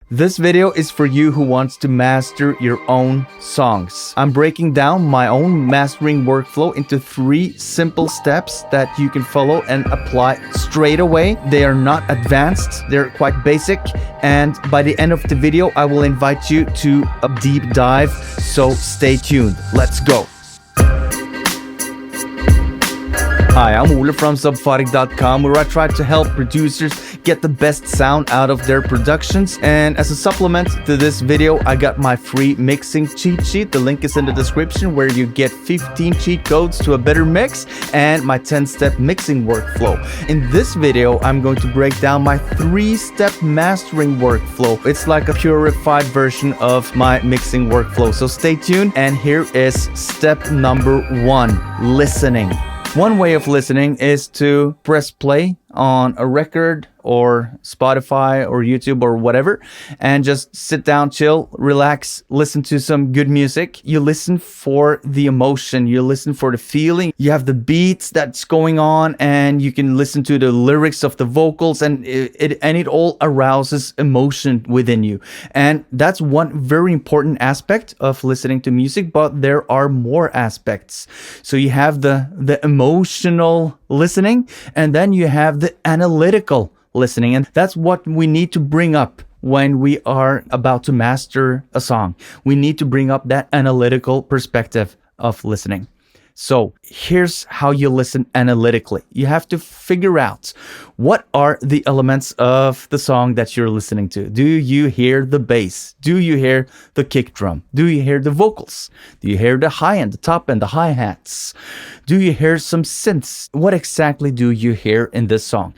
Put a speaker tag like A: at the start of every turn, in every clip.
A: This video is for you who wants to master your own songs. I'm breaking down my own mastering workflow into 3 simple steps that you can follow and apply straight away. They are not advanced, they're quite basic, and by the end of the video, I will invite you to a deep dive, so stay tuned. Let's go. Hi, I'm Ole from Subphotic.com, where I try to help producers get the best sound out of their productions. And as a supplement to this video, I got my free mixing cheat sheet. The link is in the description, where you get 15 cheat codes to a better mix and my 10-step mixing workflow. In this video, I'm going to break down my 3-step mastering workflow. It's like a purified version of my mixing workflow. So stay tuned, and here is step number 1, listening. One way of listening is to press play on a record or Spotify or YouTube or whatever, and just sit down, chill, relax, listen to some good music. You listen for the emotion, you listen for the feeling. You have the beats that's going on, and you can listen to the lyrics of the vocals, and it all arouses emotion within you. And that's one very important aspect of listening to music, but there are more aspects. So you have the emotional listening, and then you have the analytical listening, and that's what we need to bring up when we are about to master a song. We need to bring up that analytical perspective of listening. So here's how you listen analytically. You have to figure out, what are the elements of the song that you're listening to? Do you hear the bass? Do you hear the kick drum? Do you hear the vocals? Do you hear the high end, the top end, the hi-hats? Do you hear some synths? What exactly do you hear in this song?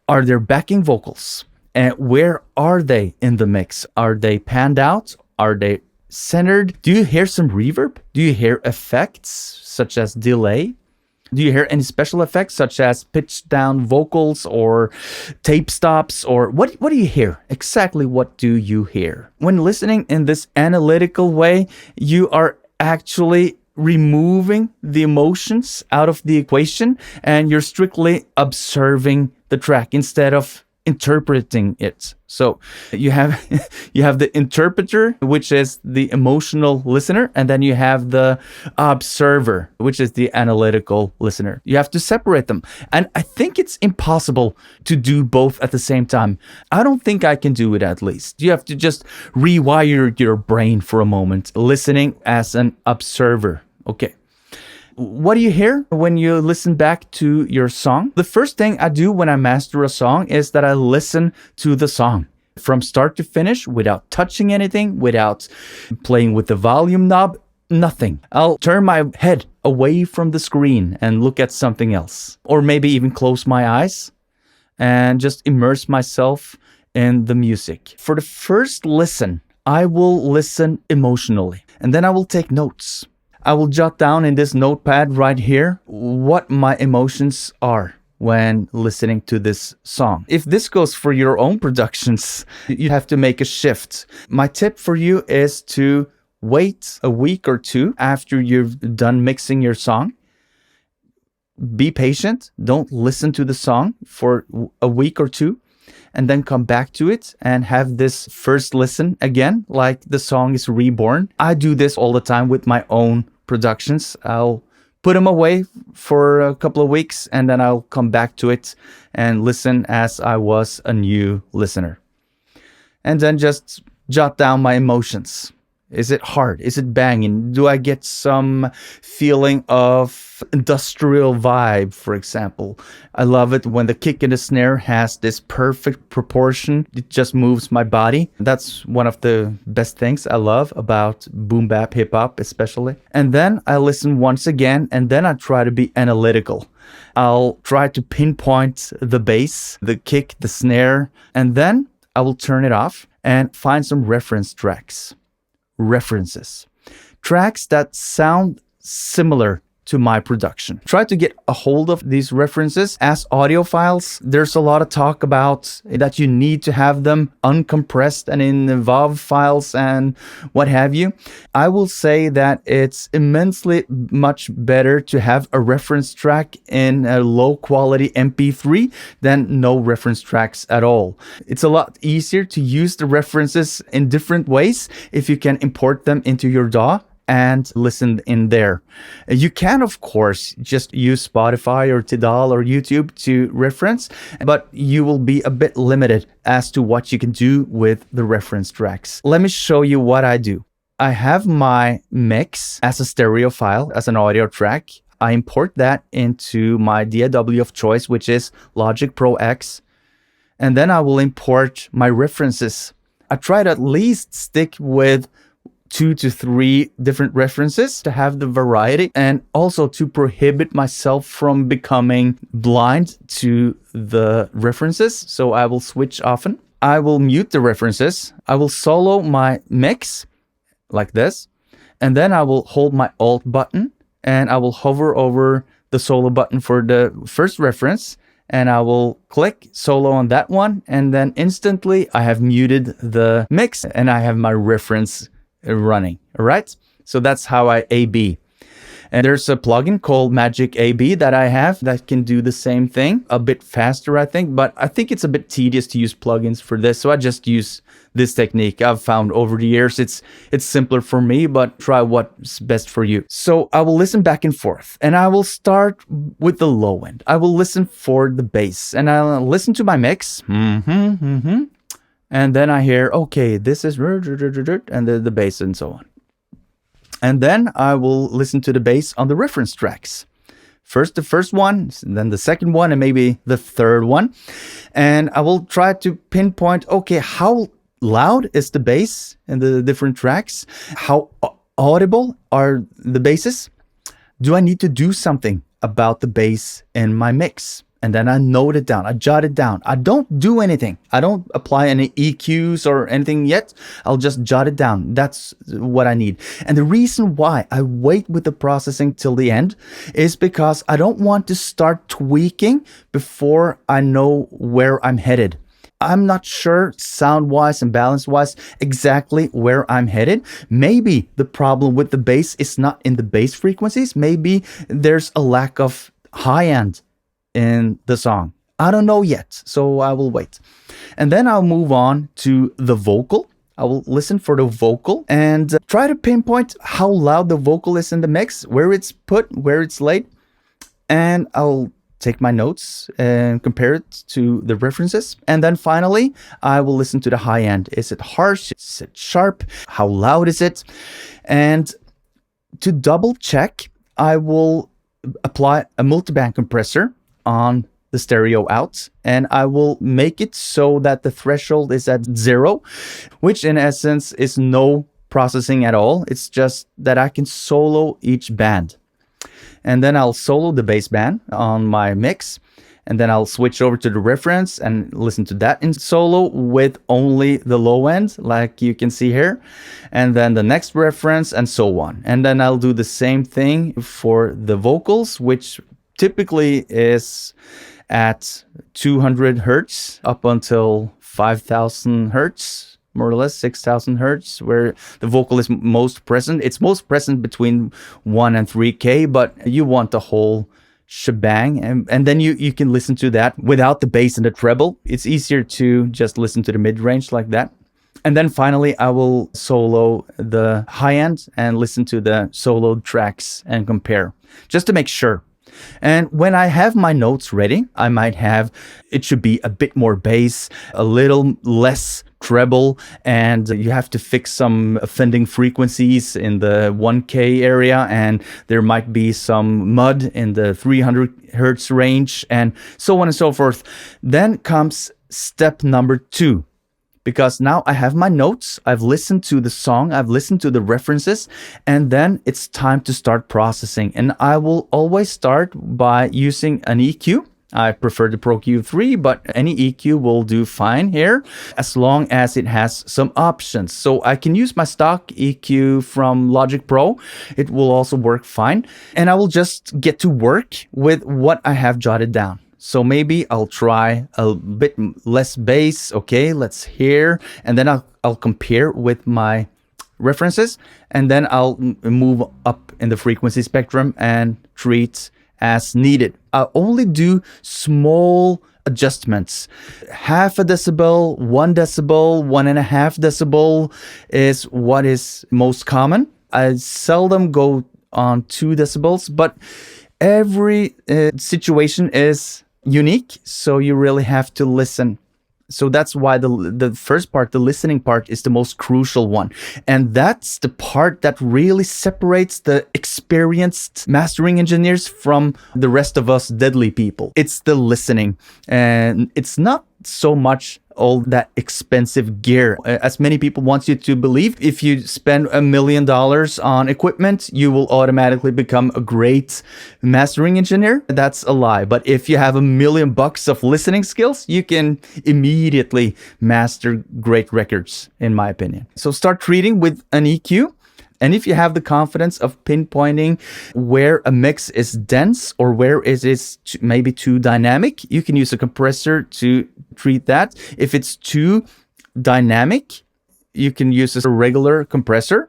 A: Are there backing vocals? And where are they in the mix? Are they panned out? Are they centered? Do you hear some reverb? Do you hear effects such as delay? Do you hear any special effects such as pitched down vocals or tape stops? Or what do you hear? Exactly what do you hear? When listening in this analytical way, you are actually removing the emotions out of the equation, and you're strictly observing the track instead of interpreting it. So you have the interpreter, which is the emotional listener, and then you have the observer, which is the analytical listener. You have to separate them, and I think it's impossible to do both at the same time. I don't think I can do it, at least. You have to just rewire your brain for a moment, listening as an observer. Okay. What do you hear when you listen back to your song? The first thing I do when I master a song is that I listen to the song from start to finish, without touching anything, without playing with the volume knob, nothing. I'll turn my head away from the screen and look at something else, or maybe even close my eyes and just immerse myself in the music. For the first listen, I will listen emotionally, and then I will take notes. I will jot down in this notepad right here what my emotions are when listening to this song. If this goes for your own productions, you have to make a shift. My tip for you is to wait a week or 2 after you've done mixing your song. Be patient. Don't listen to the song for a week or 2. And then come back to it and have this first listen again, like the song is reborn. I do this all the time with my own productions. I'll put them away for a couple of weeks, and then I'll come back to it and listen as I was a new listener. And then just jot down my emotions. Is it hard? Is it banging? Do I get some feeling of industrial vibe, for example? I love it when the kick and the snare has this perfect proportion. It just moves my body. That's one of the best things I love about boom bap hip hop especially. And then I listen once again, and then I try to be analytical. I'll try to pinpoint the bass, the kick, the snare, and then I will turn it off and find some reference tracks. References. Tracks that sound similar to my production. Try to get a hold of these references as audio files. There's a lot of talk about that you need to have them uncompressed and in WAV files and what have you. I will say that it's immensely much better to have a reference track in a low quality MP3 than no reference tracks at all. It's a lot easier to use the references in different ways if you can import them into your DAW and listen in there. You can, of course, just use Spotify or Tidal or YouTube to reference, but you will be a bit limited as to what you can do with the reference tracks. Let me show you what I do. I have my mix as a stereo file, as an audio track. I import that into my DAW of choice, which is Logic Pro X. And then I will import my references. I try to at least stick with 2 to 3 different references to have the variety, and also to prohibit myself from becoming blind to the references. So I will switch often. I will mute the references. I will solo my mix like this, and then I will hold my Alt button and I will hover over the solo button for the first reference, and I will click solo on that one, and then instantly I have muted the mix and I have my reference running. All right, so that's how I A/B. And there's a plugin called Magic A/B that I have that can do the same thing a bit faster, I think, but I think it's a bit tedious to use plugins for this, so I just use this technique. I've found over the years it's simpler for me, but try what's best for you. So I will listen back and forth, and I will start with the low end. I will listen for the bass, and I'll listen to my mix. And then I hear, okay, this is and the bass and so on. And then I will listen to the bass on the reference tracks. First the first one, then the second one, and maybe the third one. And I will try to pinpoint, okay, how loud is the bass in the different tracks? How audible are the basses? Do I need to do something about the bass in my mix? And then I note it down, I jot it down. I don't do anything. I don't apply any EQs or anything yet. I'll just jot it down. That's what I need. And the reason why I wait with the processing till the end is because I don't want to start tweaking before I know where I'm headed. I'm not sure sound-wise and balance-wise exactly where I'm headed. Maybe the problem with the bass is not in the bass frequencies. Maybe there's a lack of high-end in the song. I don't know yet, so I will wait. And then I'll move on to the vocal. I will listen for the vocal and try to pinpoint how loud the vocal is in the mix, where it's put, where it's laid. And I'll take my notes and compare it to the references. And then finally, I will listen to the high end. Is it harsh? Is it sharp? How loud is it? And to double check, I will apply a multiband compressor on the stereo out, and I will make it so that the threshold is at 0, which in essence is no processing at all. It's just that I can solo each band. And then I'll solo the bass band on my mix, and then I'll switch over to the reference and listen to that in solo with only the low end, like you can see here, and then the next reference and so on. And then I'll do the same thing for the vocals, which typically is at 200 hertz up until 5,000 hertz, more or less 6,000 hertz, where the vocal is most present. It's most present between 1 and 3K, but you want the whole shebang, and then you can listen to that without the bass and the treble. It's easier to just listen to the mid-range like that. And then finally, I will solo the high end and listen to the soloed tracks and compare, just to make sure. And when I have my notes ready, I might have, it should be a bit more bass, a little less treble, and you have to fix some offending frequencies in the 1K area, and there might be some mud in the 300 hertz range, and so on and so forth. Then comes step number 2. Because now I have my notes, I've listened to the song, I've listened to the references, and then it's time to start processing. And I will always start by using an EQ. I prefer the Pro Q3, but any EQ will do fine here as long as it has some options. So I can use my stock EQ from Logic Pro. It will also work fine. And I will just get to work with what I have jotted down. So maybe I'll try a bit less bass. Okay, let's hear. And then I'll compare with my references. And then I'll move up in the frequency spectrum and treat as needed. I only do small adjustments. 0.5 decibel, 1 decibel, 1.5 decibel is what is most common. I seldom go on 2 decibels, but every situation is unique, so you really have to listen. So that's why the first part, the listening part, is the most crucial one. And that's the part that really separates the experienced mastering engineers from the rest of us deadly people. It's the listening. And it's not so much all that expensive gear, as many people want you to believe. If you spend $1 million on equipment, you will automatically become a great mastering engineer. That's a lie. But if you have $1 million of listening skills, you can immediately master great records, in my opinion. So start treating with an EQ. And if you have the confidence of pinpointing where a mix is dense or where it is maybe too dynamic, you can use a compressor to treat that. If it's too dynamic, you can use a regular compressor.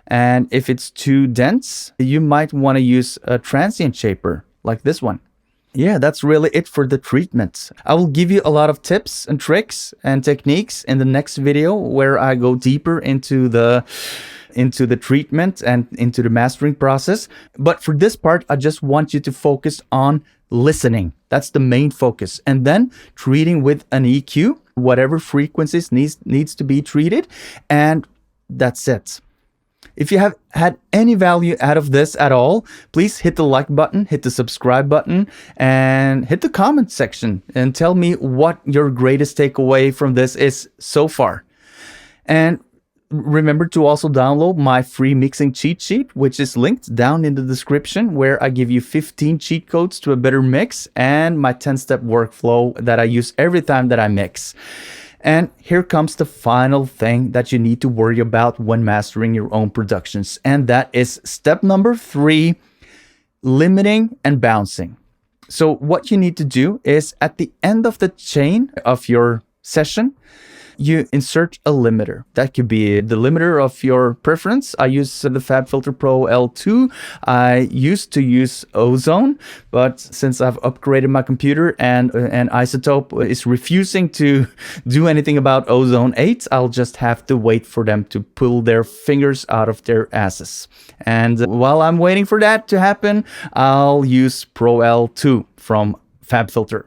A: And if it's too dense, you might want to use a transient shaper like this one. Yeah, that's really it for the treatment. I will give you a lot of tips and tricks and techniques in the next video where I go deeper into the treatment and into the mastering process. But for this part, I just want you to focus on listening. That's the main focus. And then treating with an EQ, whatever frequencies needs to be treated. And that's it. If you have had any value out of this at all, please hit the like button, hit the subscribe button, and hit the comment section and tell me what your greatest takeaway from this is so far. And remember to also download my free mixing cheat sheet, which is linked down in the description, where I give you 15 cheat codes to a better mix and my 10-step workflow that I use every time that I mix. And here comes the final thing that you need to worry about when mastering your own productions. And that is step number 3, limiting and bouncing. So what you need to do is at the end of the chain of your session, you insert a limiter. That could be the limiter of your preference. I use the FabFilter Pro L2. I used to use Ozone, but since I've upgraded my computer and iZotope is refusing to do anything about Ozone 8, I'll just have to wait for them to pull their fingers out of their asses. And while I'm waiting for that to happen, I'll use Pro L2 from FabFilter.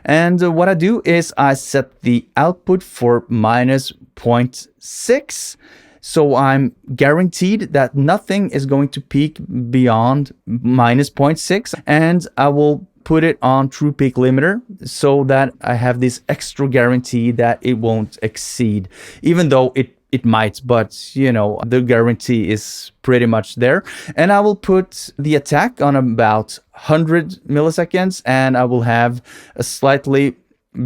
A: And what I do is I set the output for -0.6. So I'm guaranteed that nothing is going to peak beyond -0.6. And I will put it on True Peak Limiter so that I have this extra guarantee that it won't exceed, even though it might, but you know, the guarantee is pretty much there. And I will put the attack on about 100 milliseconds, and I will have a slightly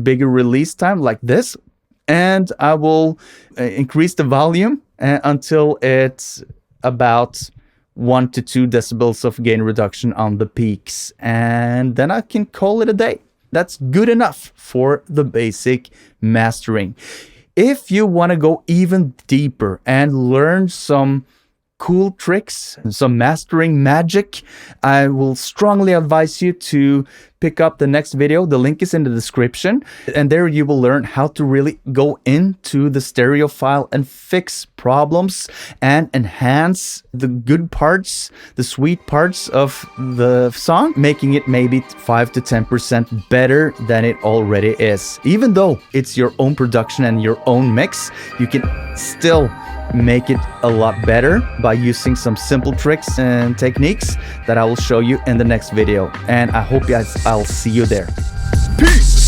A: bigger release time like this. And I will increase the volume until it's about 1 to 2 decibels of gain reduction on the peaks. And then I can call it a day. That's good enough for the basic mastering. If you want to go even deeper and learn some cool tricks, some mastering magic, I will strongly advise you to pick up the next video. The link is in the description, and there you will learn how to really go into the stereo file and fix problems and enhance the good parts, the sweet parts of the song, making it maybe 5 to 10% better than it already is. Even though it's your own production and your own mix, you can still make it a lot better by using some simple tricks and techniques that I will show you in the next video. And I hope I'll see you there. Peace!